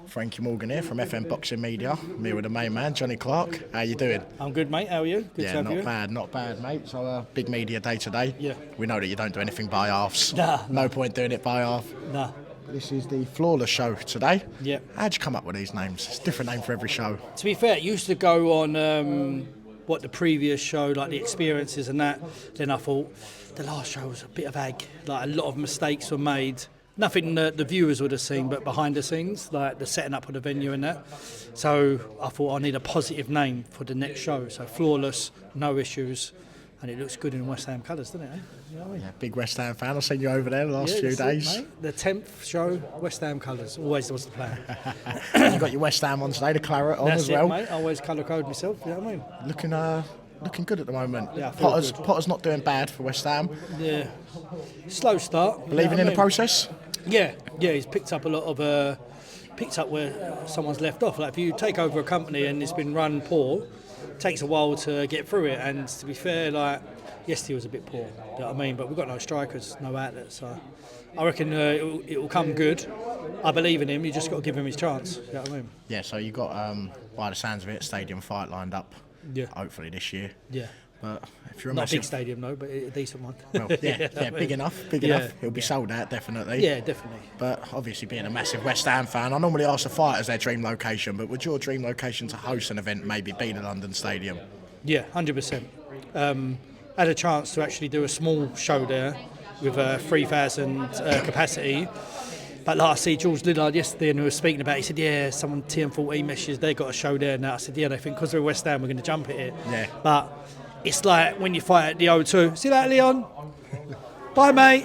Frankie Morgan here from FM Boxing Media. I'm here with the main man, Johnny Clark. How you doing? I'm good, mate. How are you? Good to have you. Not bad, mate. So, big media day today. Yeah. We know that you don't do anything by halves. Nah. No point doing it by half. Nah. This is the Flawless show today. Yeah. How'd you come up with these names? It's a different name for every show. To be fair, it used to go on what the previous show, like the experiences and that. Then I thought the last show was a bit of ag. Like a lot of mistakes were made. Nothing the viewers would have seen, but behind the scenes, like the setting up of the venue and that. So I thought I need a positive name for the next show. So Flawless, no issues, and it looks good in West Ham colours, doesn't it? You know what I mean? Yeah, big West Ham fan. I've seen you over there the last few days. Mate. The 10th show, West Ham colours. Always was the plan. You got your West Ham on today, the claret on That's as well. Mate. I always colour code myself. You know what I mean? Looking good at the moment. Yeah, I feel Potter's not doing bad for West Ham. Yeah. Slow start. Believing in the process? Yeah, he's picked up a lot of picked up where someone's left off. Like if you take over a company and it's been run poor, it takes a while to get through it. And to be fair, like yesterday was a bit poor. You know what I mean? But we've got no strikers, no outlets. So I reckon it will come good. I believe in him. You just got to give him his chance. You know what I mean? Yeah. So you got by the sounds of it, stadium fight lined up. Yeah. Hopefully this year. Yeah. But if you're not a big stadium though, but a decent one. Well, yeah, big enough. It'll be sold out definitely. Yeah, definitely. But obviously, being a massive West Ham fan, I normally ask the fighters their dream location. But would your dream location to host an event maybe be the London Stadium? Yeah, 100%. Had a chance to actually do a small show there with 3,000 capacity. But like I see George Lillard yesterday and we were speaking about it, he said, yeah, someone TM14 messages, they got a show there now. I said, yeah, they think because we're West Ham, we're going to jump at it. Yeah. But it's like when you fight at the O2. See that, Leon? Bye, mate.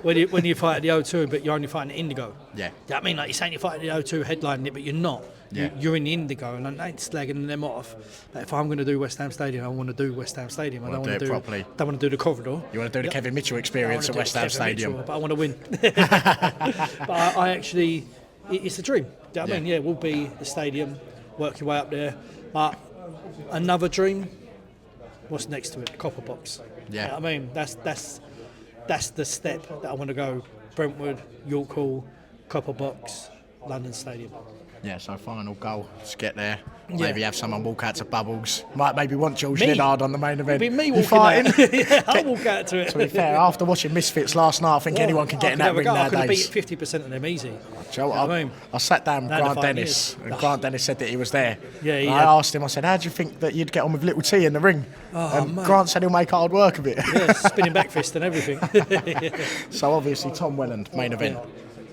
when you fight at the O2, but you're only fighting at Indigo. Yeah. You know what I mean? Like you're saying you're fighting at the O2 headlining it, but you're not. Yeah. You're in the Indigo, and I ain't slagging them off. But if I'm going to do West Ham Stadium, I want to do West Ham Stadium. I don't want to do it properly. Don't want to do the corridor. You want to do the Kevin Mitchell experience at West Ham Stadium. Mitchell, but I want to win. But I actually, it's a dream. Do you know what I mean? Yeah, we'll be the stadium, work your way up there. But another dream, what's next to it? Copper Box. Yeah. You know what I mean? That's the step that I want to go. Brentwood, York Hall, Copper Box, London Stadium. Yeah, so final goal to get there. Yeah. Maybe have someone walk out to Bubbles. Might maybe want George Me? Lillard on the main event. It'll be me You walking fighting? out. Yeah, I'll walk out to it. To be fair, after watching Misfits last night, I think anyone can get in that ring I could have nowadays. beat 50% of them easy. Joe, You know what I mean? I sat down with Now the Grant fight Dennis, is. and Grant Dennis said that he was there. Yeah, he And had- I asked him, I said, how do you think that you'd get on with Little T in the ring? And mate. Grant said he'll make hard work of it. Yeah, spinning back fist and everything. So obviously, Tom Welland, main event.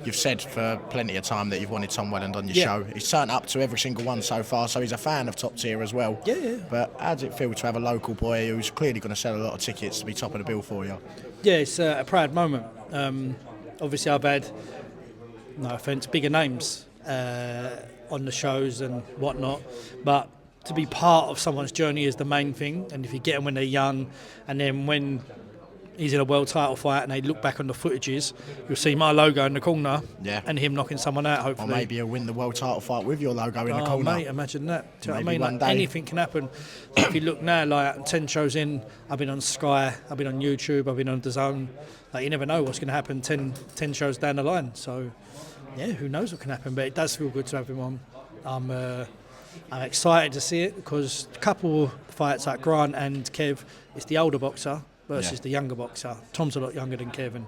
You've said for plenty of time that you've wanted Tom Welland on your show. He's turned up to every single one so far, so he's a fan of top tier as well. Yeah. But how does it feel to have a local boy who's clearly going to sell a lot of tickets to be top of the bill for you? Yeah, it's a proud moment. Obviously, I've had, no offence, bigger names on the shows and whatnot, but to be part of someone's journey is the main thing. And if you get them when they're young, and then when he's in a world title fight and they look back on the footages, you'll see my logo in the corner and him knocking someone out, Or hopefully. maybe he'll win the world title fight with your logo in the corner. Mate, imagine that. Do you know what I Maybe mean? one Like, day. anything can happen. If you look now, like 10 shows in, I've been on Sky, I've been on YouTube, I've been on DAZN. Like, you never know what's going to happen 10 shows down the line. So, yeah, who knows what can happen? But it does feel good to have him on. I'm excited to see it because a couple of fights like Grant and Kev, it's the older boxer versus the younger boxer. Tom's a lot younger than Kev and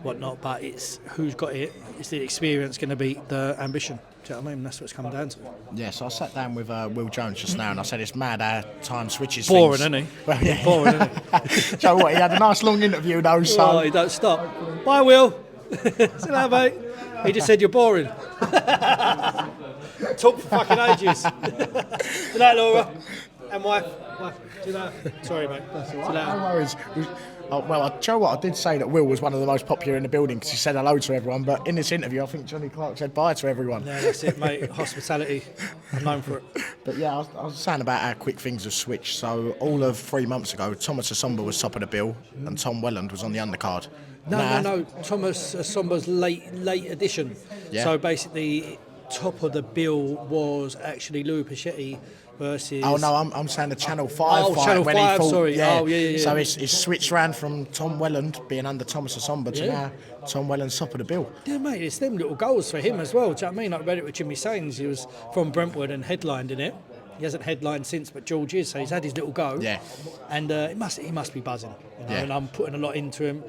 whatnot, but it's who's got it. It's the experience going to beat the ambition. Do you know what I mean? That's what it's come down to. Yeah, so I sat down with Will Jones just now and I said it's mad how time switches Boring, things. isn't he? Well, yeah. Boring, isn't he? Joe, what, he had a nice long interview though, so... Oh, he don't stop. Bye, Will. See you later, mate. He just said you're boring. Talk for fucking ages. Good night, Laura. And wife. Do you know? Sorry, mate. That's all right. No worries. Joe, what I did say that Will was one of the most popular in the building because he said hello to everyone, but in this interview I think Johnny Clark said bye to everyone. Yeah, that's it, mate. Hospitality. I'm known for it. But yeah, I was saying about how quick things have switched. So all of 3 months ago, Thomas Asomba was top of the bill and Tom Welland was on the undercard. No. Thomas Somba's late addition. Yeah. So basically, top of the bill was actually Louis Pachetti versus. Oh no, I'm saying the Channel 5 Oh, fight Channel when 5, he fought. sorry. Yeah. Oh, yeah. So it's switched round from Tom Welland being under Thomas Asomba to now Tom Welland's top of the bill. Yeah, mate, it's them little goals for him as well. Do you know what I mean? I read it with Jimmy Sains. He was from Brentwood and headlined in it. He hasn't headlined since, but George is, so he's had his little go. Yeah. And he must be buzzing. You know? Yeah. And I'm putting a lot into him.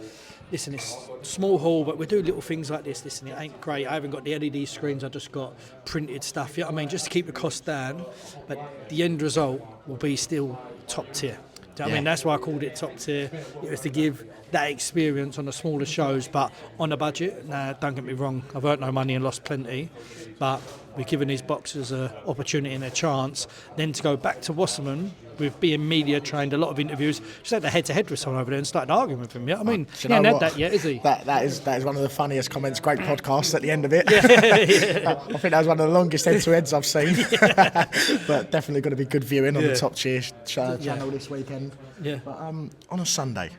Listen, it's small hall, but we do little things like this. Listen, it ain't great. I haven't got the LED screens. I just got printed stuff. You know what I mean? Just to keep the cost down. But the end result will be still top tier. Do you know what I mean? That's why I called it top tier. It was to give that experience on the smaller shows, but on a budget. Now, don't get me wrong, I've earned no money and lost plenty, but we're giving these boxers an opportunity and a chance. Then to go back to Wasserman with being media trained, a lot of interviews, just had a head-to-head with someone over there and started arguing with him. Yeah, I mean, he hasn't had that yet, is he? That is one of the funniest comments. Great podcast at the end of it. I think that was one of the longest head-to-heads I've seen. But definitely going to be good viewing on the Top Tier channel this weekend. Yeah. But on a Sunday,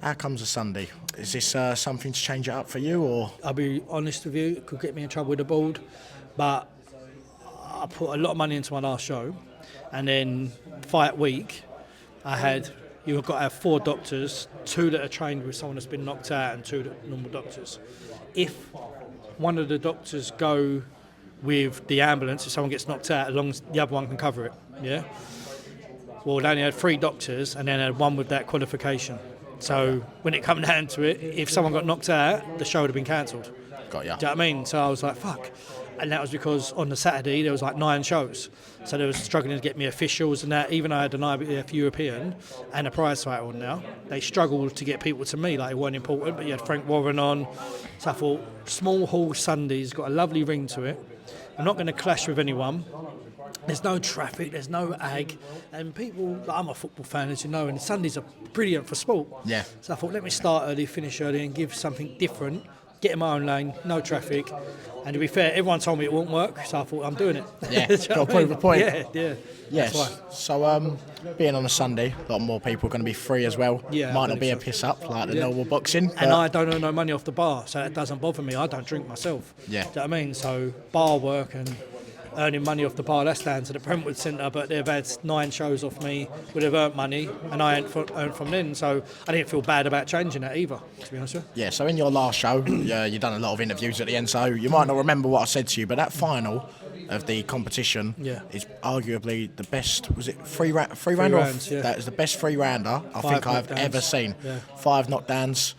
how comes a Sunday? Is this something to change it up for you, or? I'll be honest with you, it could get me in trouble with the board, but I put a lot of money into my last show, and then fight week, you've got to have 4 doctors, 2 that are trained with someone that's been knocked out and 2 that are normal doctors. If one of the doctors go with the ambulance, if someone gets knocked out, as long as the other one can cover it, yeah? Well, they only had 3 doctors and then had 1 with that qualification. So when it come down to it, if someone got knocked out, the show would have been cancelled. Got ya. Do you know what I mean? So I was like, fuck. And that was because on the Saturday there was like 9 shows. So they was struggling to get me officials and that. Even though I had an IBF European and a prize fight on now, they struggled to get people to me. Like, it weren't important, but you had Frank Warren on. So I thought, small hall Sunday's got a lovely ring to it. I'm not going to clash with anyone. There's no traffic, there's no ag, and people, like, I'm a football fan, as you know, and Sundays are brilliant for sport. Yeah. So I thought, let me start early, finish early, and give something different, get in my own lane, no traffic. And to be fair, everyone told me it won't work, so I thought, I'm doing it. Yeah, Do you know got to what I prove mean? a point. Yeah. Yes. That's why. So, being on a Sunday, a lot more people are going to be free as well. Yeah, Might I not be a believe so. piss up like the normal boxing. And I don't earn no money off the bar, so that doesn't bother me. I don't drink myself. Yeah. Do you know what I mean? So bar work and earning money off the bar, that's down to the Brentwood Centre, but they've had 9 shows off me, would have earned money, and I earned from them, so I didn't feel bad about changing that either, to be honest with you. Yeah, so in your last show, you've done a lot of interviews at the end, so you might not remember what I said to you, but that final of the competition is arguably the best, was it three rounder? rounds, yeah. That is the best 3-rounder I think I've knockdowns. ever seen. Yeah. 5 knockdowns,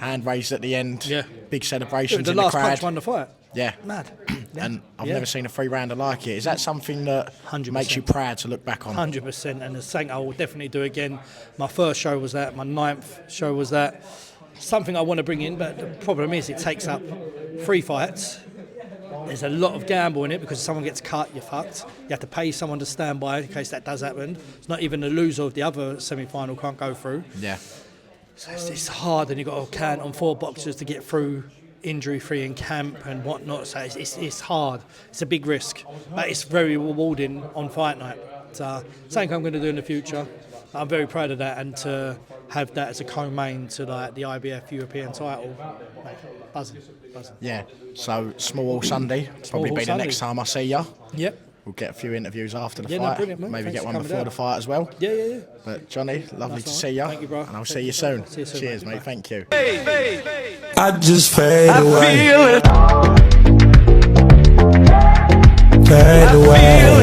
hand raised at the end, Yeah. big celebrations The in the last crowd. punch won the fight. Yeah. Mad. And I've Yeah. never seen a 3-rounder like it. Is that something that 100%. makes you proud to look back on? 100%, and it's something I will definitely do again. My first show was that, my 9th show was that. Something I want to bring in, but the problem is it takes up 3 fights. There's a lot of gamble in it because if someone gets cut, you're fucked. You have to pay someone to stand by in case that does happen. It's not even the loser of the other semi-final can't go through. Yeah. So it's hard, and you've got to count on 4 boxers to get through injury-free in camp and whatnot. So it's hard. It's a big risk, but it's very rewarding on fight night. So something I'm going to do in the future. I'm very proud of that, and to have that as a co-main to like the IBF European title, mate, buzzing. Yeah. So small Hall Sunday, probably Hall be the Sunday. next time I see you. Yep. We'll get a few interviews after the Yeah, no, fight. brilliant, mate. Maybe Thanks get for one coming before down. the fight as well. Yeah. But Johnny, lovely That's to all see right. you. Thank you, bro. And I'll see Thank you you. soon. See you soon, Cheers, mate. mate. Thank you. I just fade away. Fade away.